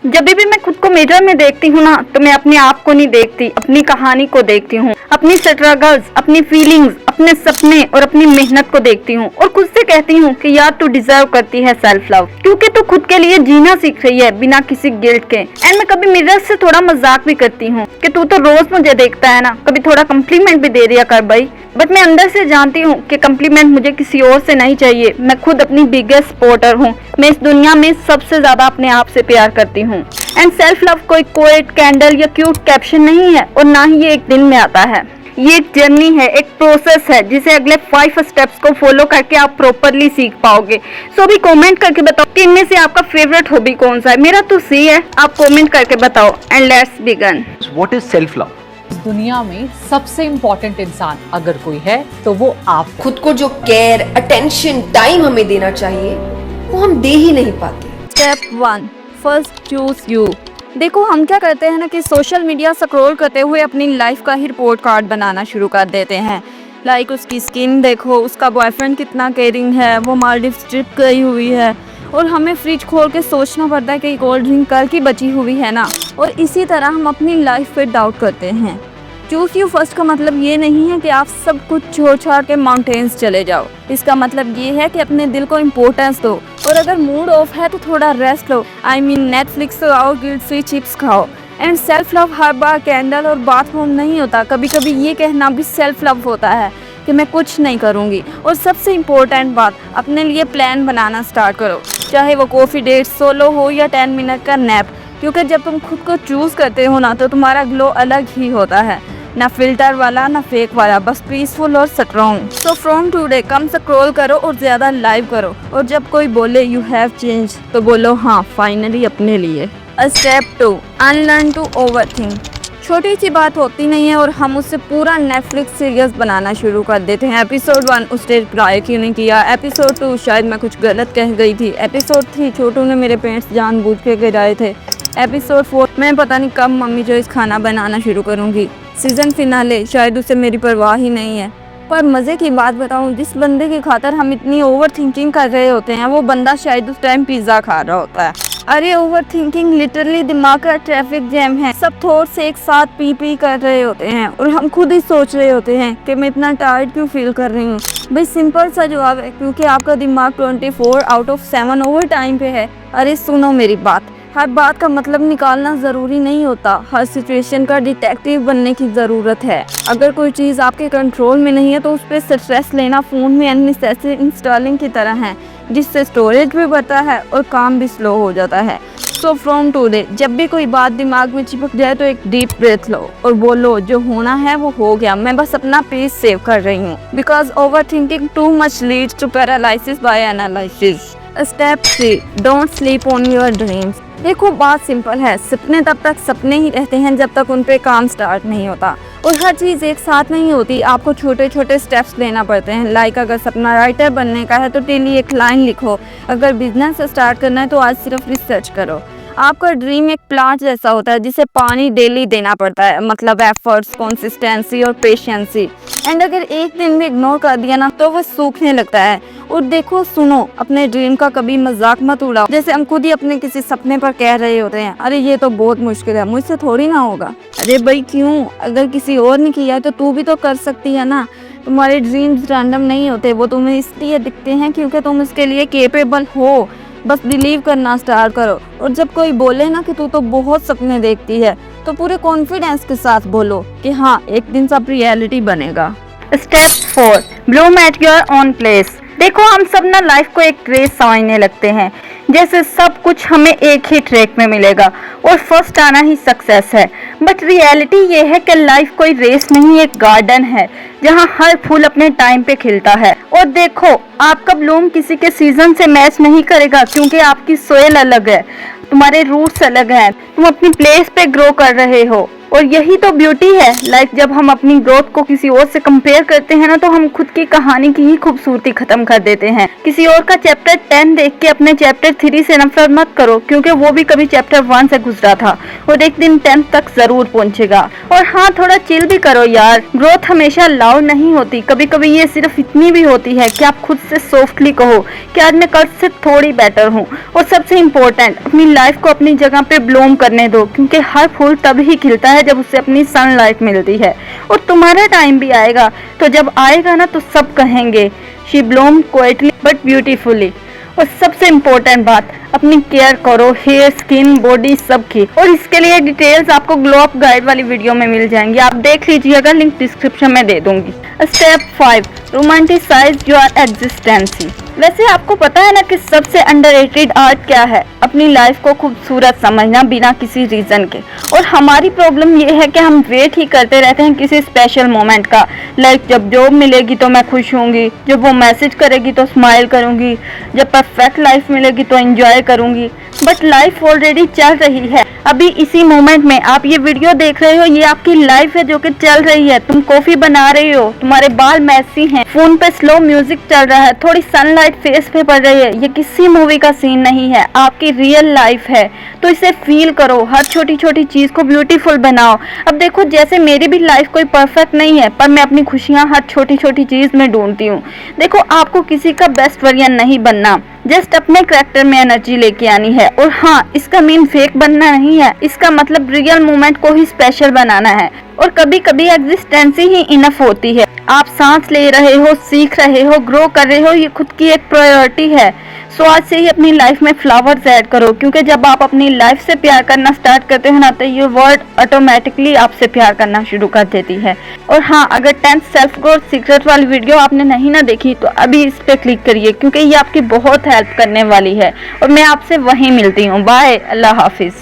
जब भी मैं खुद को मिरर में देखती हूँ ना, तो मैं अपने आप को नहीं देखती, अपनी कहानी को देखती हूँ, अपनी स्ट्रगल्स, अपनी फीलिंग्स, अपने सपने और अपनी मेहनत को देखती हूँ और खुद से कहती हूँ कि यार तू डिजर्व करती है सेल्फ लव, क्योंकि तू खुद के लिए जीना सीख रही है बिना किसी गिल्ट के। एंड मैं कभी मिरर से थोड़ा मजाक भी करती हूँ कि तू तो रोज मुझे देखता है ना, कभी थोड़ा कम्प्लीमेंट भी दे दिया कर भाई। बट मैं अंदर से जानती हूँ कि कम्प्लीमेंट मुझे किसी और से नहीं चाहिए। मैं खुद अपनी बिगेस्ट सपोर्टर हूँ। मैं इस दुनिया में सबसे ज्यादा अपने आप से प्यार करती हूँ। एंड सेल्फ लव कोई कोट, कैंडल या क्यूट कैप्शन नहीं है और ना ही ये एक दिन में आता है। ये एक जर्नी है, एक प्रोसेस है जिसे अगले 5 स्टेप्स को फॉलो करके आप प्रॉपरली सीख पाओगे। सो अभी कमेंट करके बताओ कि इनमें से आपका फेवरेट हॉबी कौन सा है। मेरा तो सी है, आप कमेंट करके बताओ। And let's begin. What is self love? इस दुनिया में सबसे इम्पोर्टेंट इंसान अगर कोई है तो वो आप। खुद को जो केयर, अटेंशन, टाइम हमें देना चाहिए वो हम दे ही नहीं पाते। Step 1, first choose you. देखो हम क्या करते हैं ना कि सोशल मीडिया स्क्रॉल करते हुए अपनी लाइफ का ही रिपोर्ट कार्ड बनाना शुरू कर देते हैं। लाइक उसकी स्किन देखो, उसका बॉयफ्रेंड कितना केयरिंग है, वो मालदीव्स ट्रिप गई हुई है, और हमें फ्रिज खोल के सोचना पड़ता है कि कोल्ड ड्रिंक कल की बची हुई है ना। और इसी तरह हम अपनी लाइफ पे डाउट करते हैं। चूज यू फर्स्ट का मतलब ये नहीं है कि आप सब कुछ छोड़ छाड़ के माउंटेन्स चले जाओ। इसका मतलब ये है कि अपने दिल को इम्पोर्टेंस दो, और अगर मूड ऑफ है तो थोड़ा rest low. I mean Netflix आओ, गिल्ट फ्री चिप्स खाओ। And self love her bar candle और बाथरूम नहीं होता। कभी कभी ये कहना भी सेल्फ लव होता है कि मैं कुछ नहीं करूँगी। और सबसे इम्पोर्टेंट बात, अपने लिए प्लान बनाना स्टार्ट करो, चाहे वो कॉफ़ी डेट, सोलो हो या 10 मिनट का नैप। क्योंकि जब तुम खुद को चूज़ करते हो ना, तो तुम्हारा ग्लो अलग ही होता है, ना फिल्टर वाला ना फेक वाला, बस पीसफुल और strong. So from today come scroll करो और ज़्यादा लाइव करो। और जब कोई बोले यू हैव चेंज, तो बोलो हाँ फाइनली अपने लिए। Step 2, unlearn to overthink. छोटी सी बात होती नहीं है और हम उससे पूरा नेटफ्लिक्स सीरीज बनाना शुरू कर देते हैं। एपिसोड 1 उसने ट्राई क्यों नहीं किया, एपिसोड 2 शायद मैं कुछ गलत कह गई थी, एपिसोड 3 छोटू ने मेरे पेंट्स जानबूझ के गिराए थे, एपिसोड 4 मैं पता नहीं कब मम्मी जो इस खाना बनाना शुरू करूँगी, सीजन फिनाले शायद उसे मेरी परवाह ही नहीं है। पर मज़े की बात बताऊं, जिस बंदे की खातर हम इतनी ओवर थिंकिंग कर रहे होते हैं, वो बंदा शायद उस टाइम पिज़्ज़ा खा रहा होता है। अरे ओवर थिंकिंग लिटरली दिमाग का ट्रैफिक जैम है। सब थॉट्स एक साथ पी कर रहे होते हैं और हम खुद ही सोच रहे होते हैं कि मैं इतना टायर्ड क्यों फील कर रही हूँ। भाई सिंपल सा जवाब है, क्योंकि आपका दिमाग 24 आउट ऑफ 7 ओवर टाइम पे है। अरे सुनो मेरी बात, हर बात का मतलब निकालना ज़रूरी नहीं होता। हर सिचुएशन का डिटेक्टिव बनने की ज़रूरत है। अगर कोई चीज़ आपके कंट्रोल में नहीं है तो उस पर स्ट्रेस लेना फ़ोन में अननेसेसरी इंस्टॉलिंग की तरह है, जिससे स्टोरेज भी बढ़ता है और काम भी स्लो हो जाता है। सो फ्रॉम टुडे जब भी कोई बात दिमाग में चिपक जाए तो एक डीप ब्रेथ लो और बोलो जो होना है वो हो गया, मैं बस अपना पेस सेव कर रही हूँ। Because overthinking too much leads to paralysis by analysis. Step 3, don't sleep on your dreams. देखो बात सिंपल है, सपने तब तक सपने ही रहते हैं जब तक उन पे काम स्टार्ट नहीं होता। और हर चीज़ एक साथ नहीं होती, आपको छोटे छोटे स्टेप्स लेना पड़ते हैं। लाइक अगर सपना राइटर बनने का है तो डेली एक लाइन लिखो, अगर बिजनेस स्टार्ट करना है तो आज सिर्फ रिसर्च करो। आपका ड्रीम एक प्लांट जैसा होता है जिसे पानी डेली देना पड़ता है, मतलब एफर्ट्स, कंसिस्टेंसी और पेशेंसी। एंड अगर एक दिन भी इग्नोर कर दिया ना तो वो सूखने लगता है। और देखो सुनो, अपने ड्रीम का कभी मजाक मत उड़ाओ। जैसे हम खुद ही अपने किसी सपने पर कह रहे होते हैं, अरे ये तो बहुत मुश्किल है, मुझसे थोड़ी ना होगा। अरे भाई क्यों, अगर किसी और ने किया है तो तू भी तो कर सकती है ना। तुम्हारे ड्रीम्स रैंडम नहीं होते, वो तुम्हें इसलिए दिखते हैं क्योंकि तुम इसके लिए केपेबल हो। बस बिलीव करना स्टार्ट करो। और जब कोई बोले ना कि तू तो बहुत सपने देखती है, तो पूरे कॉन्फिडेंस के साथ बोलो कि हाँ एक दिन सब रियलिटी बनेगा। Step 4, Bloom at your own place. देखो हम सब ना लाइफ को एक रेस समझने लगते हैं, जैसे सब कुछ हमें एक ही ट्रैक में मिलेगा और फर्स्ट आना ही सक्सेस है। बट रियलिटी ये है कि लाइफ कोई रेस नहीं, एक गार्डन है जहाँ हर फूल अपने टाइम पे खिलता है। और देखो आपका ब्लूम किसी के सीजन से मैच नहीं करेगा, क्योंकि आपकी सोयल अलग है, तुम्हारे रूट्स अलग हैं, तुम अपनी प्लेस पे ग्रो कर रहे हो। और यही तो ब्यूटी है। लाइक जब हम अपनी ग्रोथ को किसी और से कंपेयर करते हैं ना, तो हम खुद की कहानी की ही खूबसूरती खत्म कर देते हैं। किसी और का चैप्टर 10 देख के अपने चैप्टर 3 से नफरत मत करो, क्योंकि वो भी कभी चैप्टर 1 से गुजरा था और एक दिन 10 तक जरूर पहुंचेगा। और हाँ, थोड़ा चिल भी करो यार। ग्रोथ हमेशा लाउड नहीं होती, कभी कभी ये सिर्फ इतनी भी होती है कि आप खुद से सॉफ्टली कहो कि आज मैं कल से थोड़ी बेटर हूँ। और सबसे इम्पोर्टेंट, अपनी लाइफ को अपनी जगह पे ब्लूम करने दो, क्योंकि हर फूल तभी खिलता है जब उसे अपनी सनलाइट मिलती है। और तुम्हारा टाइम भी आएगा, तो जब आएगा ना तो सब कहेंगे she Bloom quietly but beautifully. और सबसे इम्पोर्टेंट बात, अपनी केयर करो, हेयर, स्किन, बॉडी सबकी। और इसके लिए डिटेल्स आपको ग्लो अप गाइड वाली वीडियो में मिल जाएंगी, आप देख लीजिएगा, लिंक डिस्क्रिप्शन में दे दूंगी। Step 5, romanticize your existency. वैसे आपको पता है ना कि सबसे अंडररेटेड आर्ट क्या है? अपनी लाइफ को खूबसूरत समझना बिना किसी रीजन के। और हमारी प्रॉब्लम ये है कि हम वेट ही करते रहते हैं किसी स्पेशल मोमेंट का। लाइक जब जॉब मिलेगी तो मैं खुश होंगी, जब वो मैसेज करेगी तो स्माइल करूंगी, जब परफेक्ट लाइफ मिलेगी तो एंजॉय करूंगी। बट लाइफ ऑलरेडी चल रही है, अभी इसी मोमेंट में आप ये वीडियो देख रहे हो, ये आपकी लाइफ है जो कि चल रही है। तुम कॉफी बना रहे हो, तुम्हारे बाल मैसी हैं, फोन पे स्लो म्यूजिक चल रहा है, थोड़ी सनलाइट फेस पे पड़ रही है। ये किसी मूवी का सीन नहीं है, आपकी रियल लाइफ है। तो इसे फील करो, हर छोटी छोटी चीज को ब्यूटीफुल बनाओ। अब देखो, जैसे मेरी भी लाइफ कोई परफेक्ट नहीं है, पर मैं अपनी खुशियां हर छोटी छोटी चीज में ढूंढती हूँ। देखो, आपको किसी का बेस्ट वर्जन नहीं बनना, जस्ट अपने कैरेक्टर में एनर्जी लेके आनी है। और हाँ, इसका मीन फेक बनना नहीं है, इसका मतलब रियल मोमेंट को ही स्पेशल बनाना है। और कभी कभी एग्जिस्टेंसी ही इनफ होती है। आप सांस ले रहे हो, सीख रहे हो, ग्रो कर रहे हो, ये खुद की एक प्रायोरिटी है। सो आज से ही अपनी लाइफ में फ्लावर्स ऐड करो, क्योंकि जब आप अपनी लाइफ से प्यार करना स्टार्ट करते हो ना, तो ये वर्ड ऑटोमेटिकली आपसे प्यार करना शुरू कर देती है। और हाँ, अगर 10th सेल्फ ग्रोथ सीक्रेट वाली वीडियो आपने नहीं ना देखी, तो अभी इस पे क्लिक करिए, क्योंकि ये आपकी बहुत हेल्प करने वाली है। और मैं आपसे वहीं मिलती हूँ। बाय, अल्लाह हाफिज।